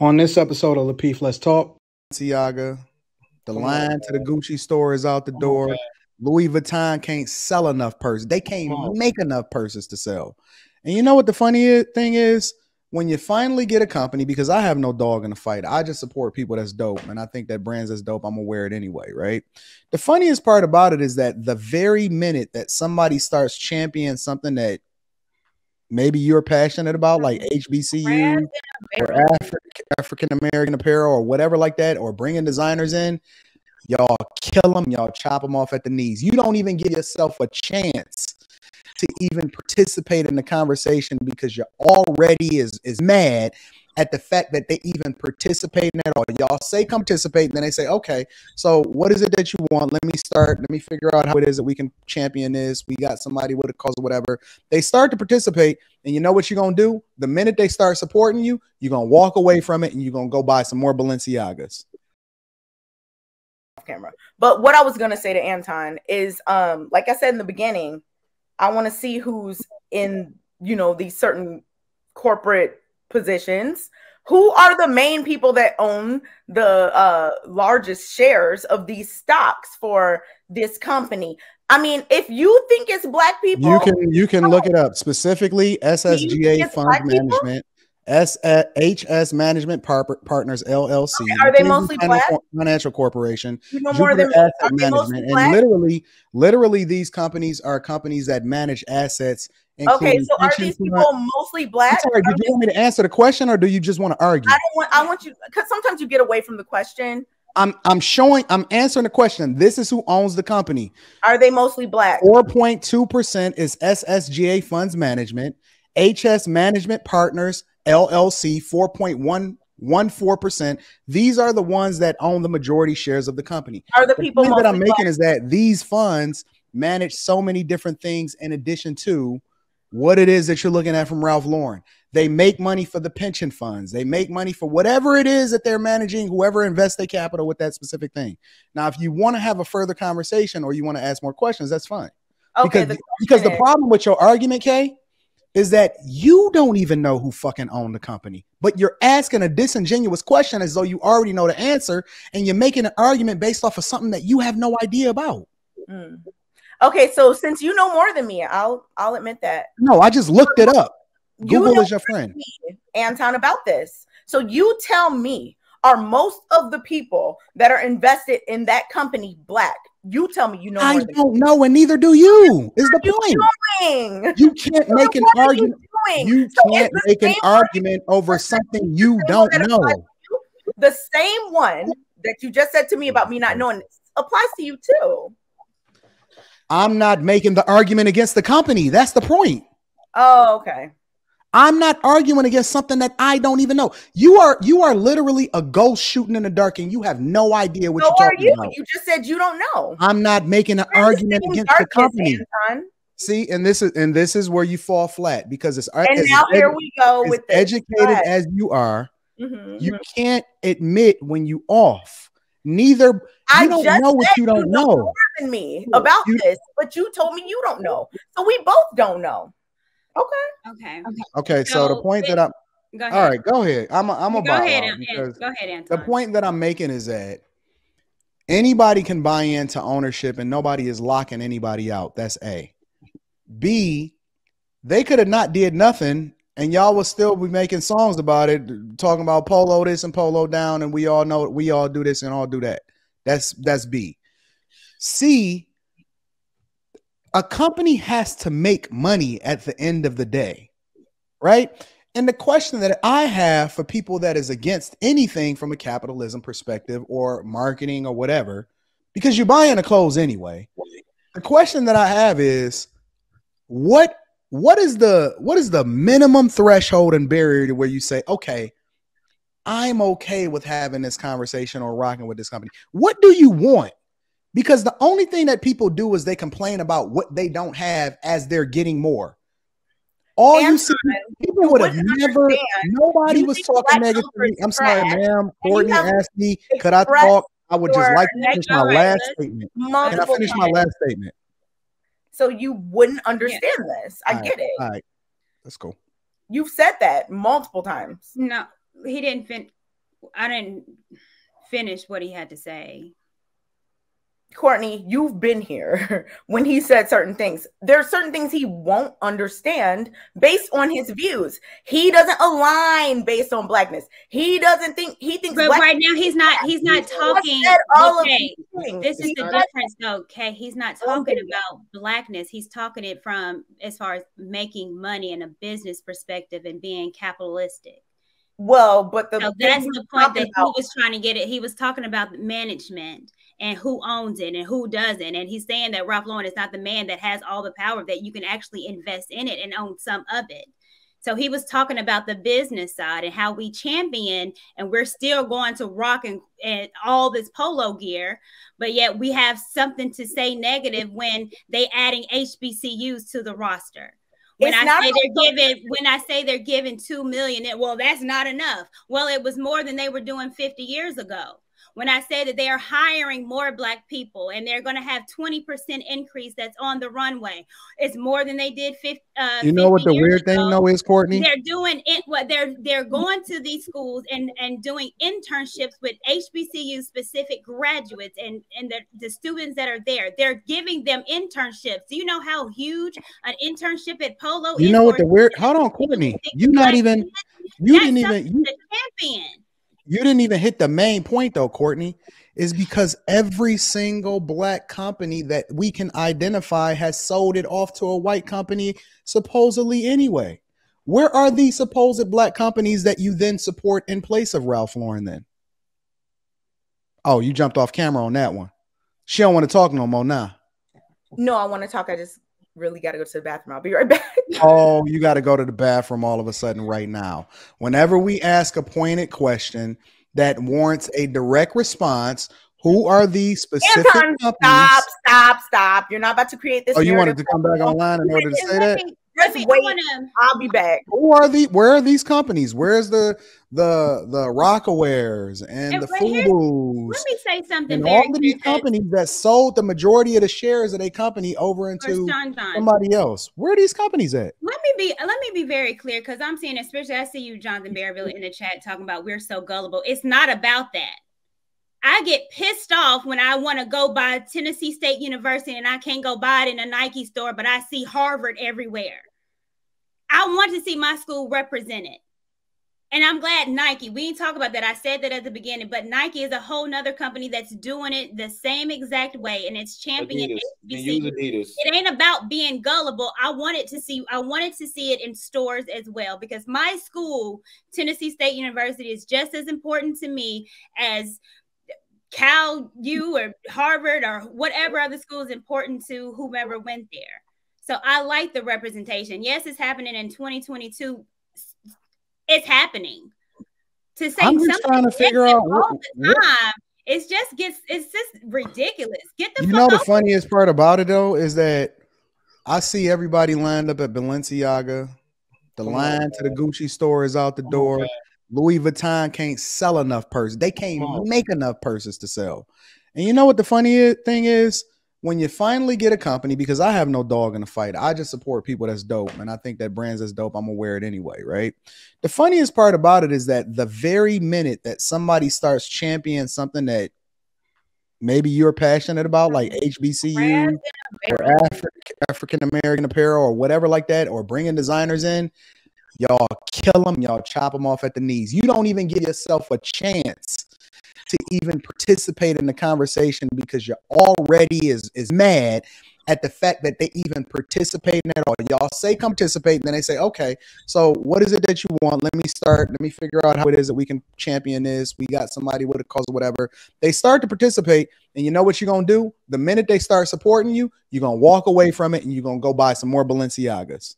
On this episode of Lapeef, Let's Talk. Tiaga, the line to the Gucci store is out the door. Louis Vuitton can't sell enough purses. They can't make enough purses to sell. And you know what the funny thing is? When you finally get a company, because I have no dog in the fight, I just support people that's dope. And I think that brands that's dope, I'm going to wear it anyway, right? The funniest part about it is that the very minute that somebody starts championing something that maybe you're passionate about, like HBCU or African-American apparel or whatever like that, or bringing designers in, y'all kill them, y'all chop them off at the knees. You don't even give yourself a chance to even participate in the conversation because you're already is mad at the fact that they even participate in it, or y'all say come participate, and then they say, okay, so what is it that you want? Let me figure out how it is that we can champion this. We got somebody with a cause or whatever. They start to participate, and you know what you're going to do? The minute they start supporting you, you're going to walk away from it, and you're going to go buy some more Balenciagas. Camera. But what I was going to say to Anton is, like I said in the beginning, I want to see who's in, these certain corporate positions. Who are the main people that own the largest shares of these stocks for this company? I mean, if you think it's black people, you can look it up. Specifically, SSGA Funds Management, HS Management Partners LLC. Okay, are they mostly black? Financial Corporation. You know more than Asset Management, and literally, these companies are companies that manage assets. Okay, so are these people mostly black? I'm sorry, did you want me to answer the question, or do you just want to argue? I want you, because sometimes you get away from the question. I'm answering the question. This is who owns the company. Are they mostly black? 4.2% is SSGA Funds Management, HS Management Partners LLC, 4.114%. These are the ones that own the majority shares of the company. Are the people that I'm making is that these funds manage so many different things in addition to what it is that you're looking at from Ralph Lauren. They make money for the pension funds. They make money for whatever it is that they're managing, whoever invests their capital with that specific thing. Now, if you want to have a further conversation or you want to ask more questions, that's fine. Okay, because the problem with your argument, Kay, is that you don't even know who fucking owned the company, but you're asking a disingenuous question as though you already know the answer, and you're making an argument based off of something that you have no idea about. Okay, so since you know more than me, I'll admit that. No, I just looked it up. Google is your friend. Anton, about this. So you tell me, are most of the people that are invested in that company black? You tell me you know more than me. I don't know, and neither do you. Is the point. You can't make an argument. You can't make an argument over something you don't know. The same one that you just said to me about me not knowing applies to you too. I'm not making the argument against the company. That's the point. Oh, okay. I'm not arguing against something that I don't even know. You are literally a ghost shooting in the dark, and you have no idea what you're talking about. You just said you don't know. I'm not making an argument against the company. Anton. See, and this is where you fall flat, because it's here we go with this. Educated as you are, you can't admit when you off. Neither you don't know what you don't know more than me about this, but you told me you don't know, so we both don't know. Okay. So the point that I'm go ahead. All right, go ahead. I'm go ahead, Anton. The point that I'm making is that anybody can buy into ownership, and nobody is locking anybody out. That's A. B, they could have not did nothing, and y'all will still be making songs about it, talking about polo this and polo down, and we all know we all do this and all do that. That's B. C, a company has to make money at the end of the day, right? And the question that I have for people that is against anything from a capitalism perspective or marketing or whatever, because you're buying the clothes anyway, the question that I have is, what is the minimum threshold and barrier to where you say, okay, I'm okay with having this conversation or rocking with this company? What do you want? Because the only thing that people do is they complain about what they don't have as they're getting more. All you see, people would have never, nobody was talking negative to me. I'm sorry, ma'am. Courtney asked me, could I talk? I would just like to finish my last statement. Can I finish my last statement? So you wouldn't understand this. I get it. All right. Let's go. You've said that multiple times. No, he didn't finish. I didn't finish what he had to say. Courtney, you've been here when he said certain things. There are certain things he won't understand based on his views. He doesn't align based on blackness. He doesn't think, he thinks. But right now he's not talking. Okay, this is the difference though. Okay, he's not talking about blackness. He's talking it from as far as making money in a business perspective and being capitalistic. Well, but so that's the point that he was trying to get it. He was talking about management and who owns it and who doesn't. And he's saying that Ralph Lauren is not the man that has all the power, that you can actually invest in it and own some of it. So he was talking about the business side and how we champion, and we're still going to rock and all this polo gear, but yet we have something to say negative when they adding HBCUs to the roster. When I say they're giving $2 million, well, that's not enough. Well, it was more than they were doing 50 years ago. When I say that they are hiring more Black people and they're going to have 20% increase that's on the runway, it's more than they did 50 You know what the weird thing though is, Courtney? They're doing it. What they're going to these schools and doing internships with HBCU specific graduates and the students that are there. They're giving them internships. Do you know how huge an internship at Polo is? You know what the weird? Hold on, Courtney. You didn't even hit the main point though, Courtney, is because every single Black company that we can identify has sold it off to a white company supposedly anyway. Where are these supposed Black companies that you then support in place of Ralph Lauren then? Oh, you jumped off camera on that one. She don't want to talk no more now. No, I want to talk. I just really got to go to the bathroom. I'll be right back. Oh, you got to go to the bathroom all of a sudden right now. Whenever we ask a pointed question that warrants a direct response, who are these specific companies? Stop. You're not about to create this. Oh, you wanted to come back online in order to say that? Just wait. I'll be back. Where are these companies? Where's the Rockawares and the Fubus? Let me say something. And all of these companies that sold the majority of the shares of a company over into somebody else. Where are these companies at? Let me be very clear, because I'm seeing, especially I see you, Jonathan Berryville, in the chat talking about we're so gullible. It's not about that. I get pissed off when I want to go buy Tennessee State University and I can't go buy it in a Nike store, but I see Harvard everywhere. I want to see my school represented. And I'm glad Nike, we didn't talk about that. I said that at the beginning, but Nike is a whole nother company that's doing it the same exact way. And it's championing HBCU. It ain't about being gullible. I wanted to see it in stores as well, because my school, Tennessee State University, is just as important to me as Cal U or Harvard or whatever other school is important to whomever went there. So I like the representation. Yes, it's happening in 2022. It's happening. To say I'm just trying to figure out all the time, it's just ridiculous. Get the the funniest part about it though is that I see everybody lined up at Balenciaga. The line to the Gucci store is out the door. Louis Vuitton can't sell enough purses. They can't make enough purses to sell. And you know what the funny thing is? When you finally get a company, because I have no dog in the fight, I just support people that's dope. And I think that brands that's dope, I'm gonna wear it anyway, right? The funniest part about it is that the very minute that somebody starts championing something that maybe you're passionate about, like HBCU or African-American apparel or whatever like that, or bringing designers in, y'all kill them, y'all chop them off at the knees. You don't even give yourself a chance to even participate in the conversation because you're already is mad at the fact that they even participate in it. Or y'all say come participate, and then they say, okay, so what is it that you want? Let me figure out how it is that we can champion this. We got somebody with a cause or whatever. They start to participate, and you know what you're gonna do? The minute they start supporting you, you're gonna walk away from it and you're gonna go buy some more Balenciagas.